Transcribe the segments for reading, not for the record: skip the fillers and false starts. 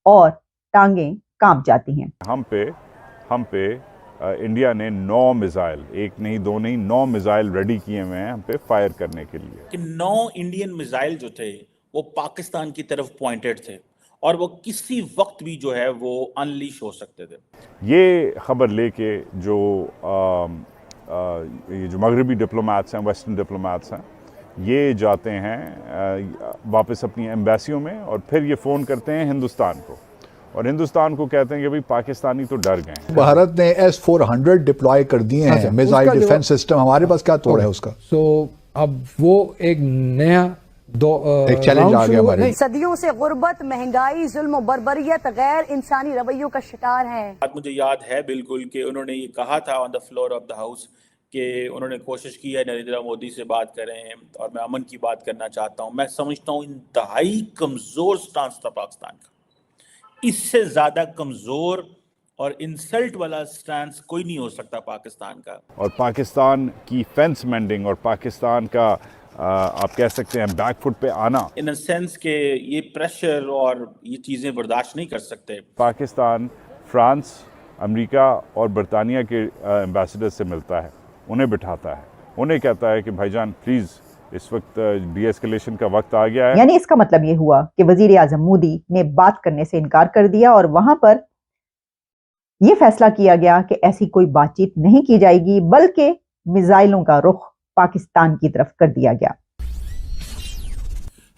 और टांगें कांप जाती हैं। हम पे इंडिया ने 9 मिसाइल, एक नहीं दो नहीं 9 मिसाइल रेडी किए हुए हैं हम पे फायर करने के लिए। कि 9 इंडियन मिसाइल जो थे वो पाकिस्तान की तरफ पॉइंटेड थे और वो किसी वक्त भी जो है वो अनलीश हो सकते थे। ये खबर लेके जो ये जो मगरबी डिप्लोमेट्स हैं, वेस्टर्न डिप्लोमेट्स हैं, ये जाते हैं वापस अपनी एम्बेसियों में और फिर ये फ़ोन करते हैं हिंदुस्तान को और हिंदुस्तान को कहते हैं कि भाई पाकिस्तानी तो डर गए हैं। भारत ने S-400 डिप्लॉय कर दिए हैं मिसाइल डिफेंस सिस्टम, हमारे पास क्या तोड़ है उसका? सो अब वो एक नया एक चैलेंज आ गया हमारे लिए। सदियों से गुर्बत, महंगाई, जुल्म और बर्बरियत, गैर इंसानी रवैयों का शिकार हैं। मुझे याद है बिल्कुल कि उन्होंने ये कहा था on the floor of the house कि उन्होंने कोशिश की है नरेंद्र मोदी से बात करें और मैं अमन की बात करना चाहता हूँ। मैं समझता हूँ इंतहाई कमज़ोर स्टांस था पाकिस्तान का, इससे ज़्यादा कमज़ोर और इंसल्ट वाला स्टांस कोई नहीं हो सकता पाकिस्तान का। और पाकिस्तान की फेंस मेंडिंग और पाकिस्तान का आप कह सकते हैं बैक फुट पे आना, इन अ सेंस के ये प्रेशर और ये चीज़ें बर्दाश्त नहीं कर सकते। पाकिस्तान फ्रांस, अमेरिका और बरतानिया के एम्बेसडर से मिलता है, उन्हें बिठाता है, उन्हें कहता है कि भाईजान प्लीज़ इस वक्त डी एस्केलेशन का वक्त आ गया है। यानी इसका मतलब ये हुआ कि वजीर आजम मोदी ने बात करने से इनकार कर दिया और वहां पर यह फैसला किया गया कि ऐसी कोई बातचीत नहीं की जाएगी, बल्कि मिसाइलों का रुख पाकिस्तान की तरफ कर दिया गया।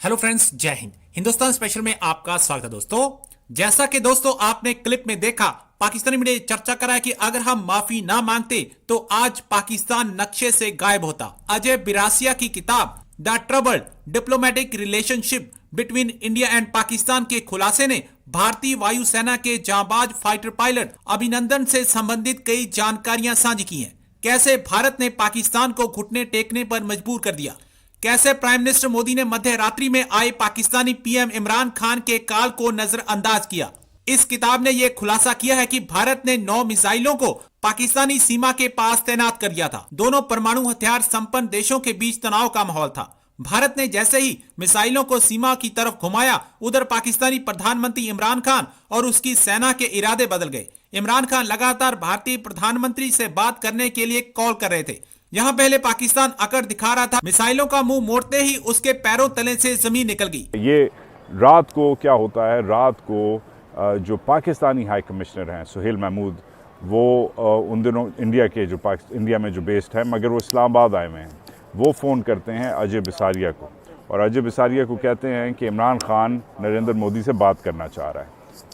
हेलो फ्रेंड्स, जय हिंद। हिंदुस्तान स्पेशल में आपका स्वागत है दोस्तों। जैसा कि दोस्तों आपने क्लिप में देखा, पाकिस्तानी मीडिया चर्चा करा है कि अगर हम माफी ना मांगते तो आज पाकिस्तान नक्शे से गायब होता। अजय बिरासिया की किताब the troubled diplomatic relationship between India and Pakistan के खुलासे ने भारतीय वायुसेना के जांबाज फाइटर पायलट अभिनंदन से संबंधित कई जानकारियां साझी की हैं। कैसे भारत ने पाकिस्तान को घुटने टेकने पर मजबूर कर दिया, कैसे प्राइम मिनिस्टर मोदी ने मध्य रात्रि में आए पाकिस्तानी पीएम इमरान खान के कॉल को नजरअंदाज किया। इस किताब ने यह खुलासा किया है कि भारत ने 9 मिसाइलों को पाकिस्तानी सीमा के पास तैनात कर दिया था। दोनों परमाणु हथियार संपन्न देशों के बीच तनाव का माहौल था। भारत ने जैसे ही मिसाइलों को सीमा की तरफ घुमाया, उधर पाकिस्तानी प्रधानमंत्री इमरान खान और उसकी सेना के इरादे बदल गए। इमरान खान लगातार भारतीय प्रधानमंत्री से बात करने के लिए कॉल कर रहे थे। यहाँ पहले पाकिस्तान अकड़ दिखा रहा था, मिसाइलों का मुंह मोड़ते ही उसके पैरों तले से जमीन निकल गई। ये रात को क्या होता है, रात को जो पाकिस्तानी हाई कमिश्नर हैं सुहेल महमूद, वो उन दिनों इंडिया में जो बेस्ड है मगर वो इस्लामाबाद आए हुए हैं, वो फ़ोन करते हैं अजय बिसारिया को और अजय बिसारिया को कहते हैं कि इमरान खान नरेंद्र मोदी से बात करना चाह रहा है,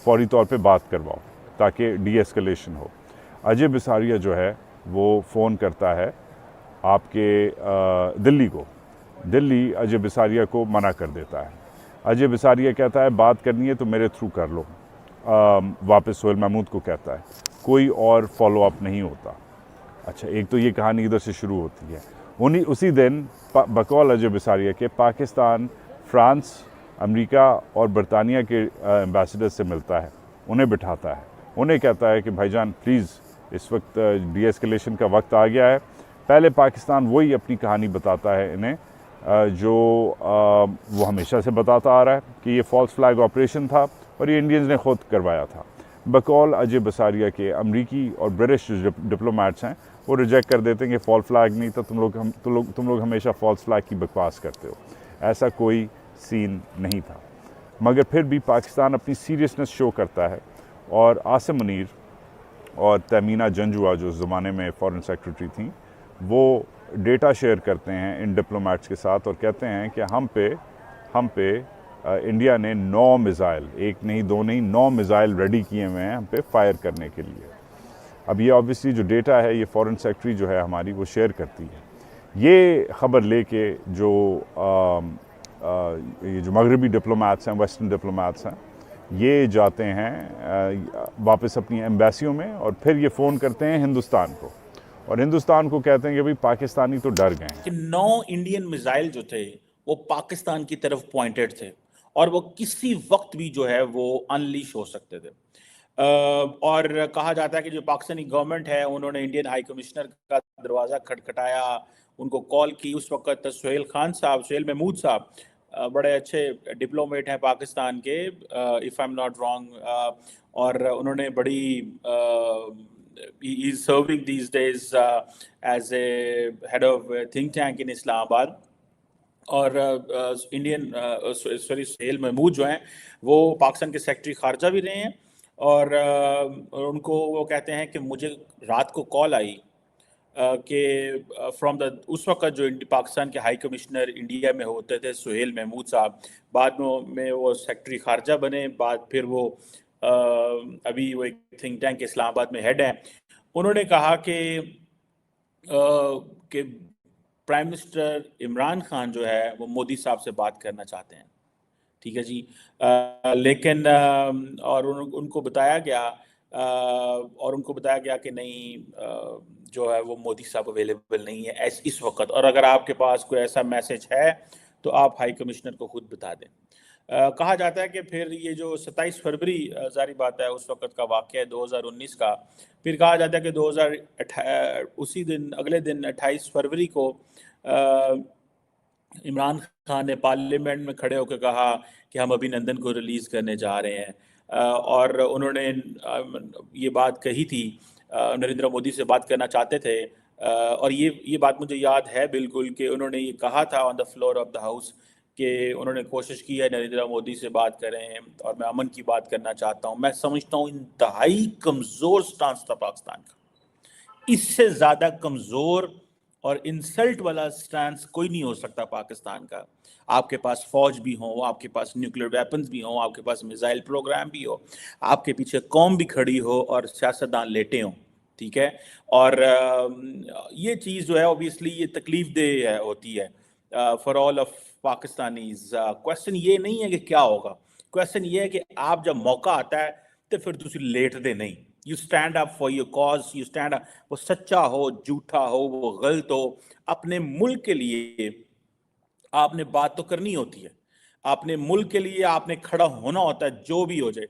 फौरी तौर पे बात करवाओ ताकि डी एस्केलेशन हो। अजय बिसारिया जो है वो फ़ोन करता है आपके दिल्ली को, दिल्ली अजय बिसारिया को मना कर देता है। अजय बिसारिया कहता है बात करनी है तो मेरे थ्रू कर लो, वापस सुहेल महमूद को कहता है, कोई और फॉलो अप नहीं होता। अच्छा, एक तो ये कहानी इधर से शुरू होती है। उसी दिन बकौल अजय बिसारिया के पाकिस्तान फ्रांस, अमेरिका और बरतानिया के एम्बेसडर से मिलता है, उन्हें बिठाता है, उन्हें कहता है कि भाईजान प्लीज़ इस वक्त डी एस्केलेशन का वक्त आ गया है। पहले पाकिस्तान वही अपनी कहानी बताता है इन्हें जो वो हमेशा से बताता आ रहा है कि ये फॉल्स फ्लैग ऑपरेशन था और ये इंडियंस ने खुद करवाया था। बकौल अजय बिसारिया के अमरीकी और ब्रिटिश जो डिप्लोमेट्स हैं वो रिजेक्ट कर देते हैं कि फॉल्स फ्लैग नहीं था, तुम लोग हमेशा फॉल्स फ्लैग की बकवास करते हो, ऐसा कोई सीन नहीं था। मगर फिर भी पाकिस्तान अपनी सीरियसनेस शो करता है और आसिम मुनीर और तमीना जंजुआ जो उस ज़माने में फॉरेन सेक्रेटरी थी, वो डेटा शेयर करते हैं इन डिप्लोमेट्स के साथ और कहते हैं कि हम पे इंडिया ने 9 मिसाइल, एक नहीं दो नहीं 9 मिसाइल रेडी किए हुए हैं हम पे फायर करने के लिए। अब ये ऑब्वियसली जो डेटा है ये फॉरेन सेक्रेटरी जो है हमारी वो शेयर करती है। ये ख़बर लेके जो ये जो मगरबी डिप्लोमेट्स हैं, वेस्टर्न डिप्लोमेट्स हैं, ये जाते हैं वापस अपनी एम्बेसियों में और फिर ये फ़ोन करते हैं हिंदुस्तान को और हिंदुस्तान को कहते हैं कि भाई पाकिस्तानी तो डर गए कि 9 इंडियन मिसाइल जो थे वो पाकिस्तान की तरफ पॉइंटेड थे और वो किसी वक्त भी जो है वो अनलीश हो सकते थे। और कहा जाता है कि जो पाकिस्तानी गवर्नमेंट है उन्होंने इंडियन हाई कमिश्नर का दरवाज़ा खटखटाया, उनको कॉल की। उस वक्त सुहेल महमूद साहब बड़े अच्छे डिप्लोमेट हैं पाकिस्तान के, if I am not wrong, और उन्होंने बड़ी he is serving these days as a head of think tank in Islamabad. और इंडियन सॉरी सुहेल महमूद जो हैं वो पाकिस्तान के सेक्रेटरी खारजा भी रहे हैं, और उनको वो कहते हैं कि मुझे रात को कॉल आई कि फ्रॉम द उस वक्त जो पाकिस्तान के हाई कमिश्नर इंडिया में होते थे सुहेल महमूद साहब, बाद में वो सेक्रेटरी खारजा बने, बाद फिर वो अभी वो एक थिंक टैंक इस्लामाबाद में हेड हैं। उन्होंने कहा कि प्राइम मिनिस्टर इमरान खान जो है वो मोदी साहब से बात करना चाहते हैं, ठीक है जी, लेकिन और उनको बताया गया कि नहीं, जो है वो मोदी साहब अवेलेबल नहीं है इस वक्त, और अगर आपके पास कोई ऐसा मैसेज है तो आप हाई कमिश्नर को खुद बता दें। कहा जाता है कि फिर ये जो 27 फरवरी जारी बात है उस वक्त का वाक़या है 2019 का, फिर कहा जाता है कि उसी दिन अगले दिन 28 फरवरी को इमरान खान ने पार्लियामेंट में खड़े होकर कहा कि हम अभिनंदन को रिलीज़ करने जा रहे हैं, और उन्होंने ये बात कही थी, नरेंद्र मोदी से बात करना चाहते थे, और ये बात मुझे याद है बिल्कुल कि उन्होंने ये कहा था on the floor of the house कि उन्होंने कोशिश की है नरेंद्र मोदी से बात करें और मैं अमन की बात करना चाहता हूँ। मैं समझता हूँ इंतहाई कमज़ोर स्टांस था पाकिस्तान का, इससे ज़्यादा कमज़ोर और इंसल्ट वाला स्टैंस कोई नहीं हो सकता पाकिस्तान का। आपके पास फौज भी हो, आपके पास न्यूक्लियर वेपन्स भी हो, आपके पास मिसाइल प्रोग्राम भी हो, आपके पीछे कौम भी खड़ी हो और सियासतदान लेटे हों, ठीक है। और ये चीज़ जो है ऑब्वियसली ये तकलीफ देह होती है for all of Pakistanis. Question ये नहीं है कि क्या होगा, क्वेश्चन ये है कि आप जब मौका आता है तो फिर तुम लेट दे नहीं, you stand up for your cause, you stand up, वो सच्चा हो, झूठा हो, वो गलत हो, अपने मुल्क के लिए आपने बात तो करनी होती है, अपने मुल्क के लिए आपने खड़ा होना होता है, जो भी हो जाए।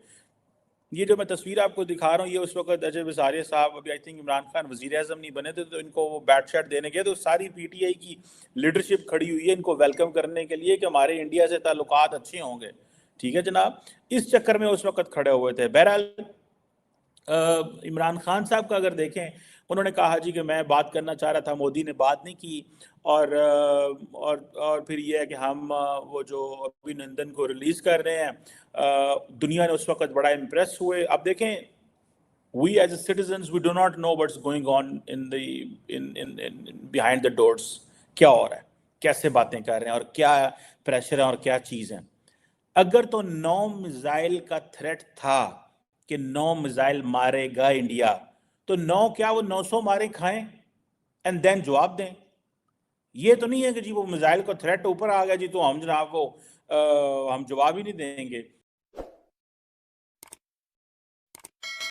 ये जो मैं तस्वीर आपको दिखा रहा हूँ, ये उस वक्त अजय बिसारिया साहब, अभी आई थिंक इमरान खान वजीर आज़म नहीं बने थे तो इनको वो बैट शैट देने गए, तो सारी पीटीआई की लीडरशिप खड़ी हुई है इनको वेलकम करने के लिए कि हमारे इंडिया से ताल्लुकात अच्छे होंगे, ठीक है जनाब। इस चक्कर में उस वक्त खड़े हुए थे। बहरहाल इमरान खान साहब का अगर देखें, उन्होंने कहा जी कि मैं बात करना चाह रहा था, मोदी ने बात नहीं की, और फिर ये है कि हम वो जो अभिनंदन को रिलीज़ कर रहे हैं, दुनिया ने उस वक्त बड़ा इम्प्रेस हुए। अब देखें, we as citizens we do not know what's going on in behind the doors, क्या हो रहा है, कैसे बातें कर रहे हैं और क्या प्रेशर है और क्या चीज़ है। अगर तो 9 मिसाइल का थ्रेट था कि 9 मिसाइल मारेगा इंडिया, तो 9 क्या वो 900 मारे खाएं एंड देन जवाब दें। ये तो नहीं है कि जी वो मिसाइल का थ्रेट ऊपर आ गया जी तो हम जनाब वो हम जवाब ही नहीं देंगे।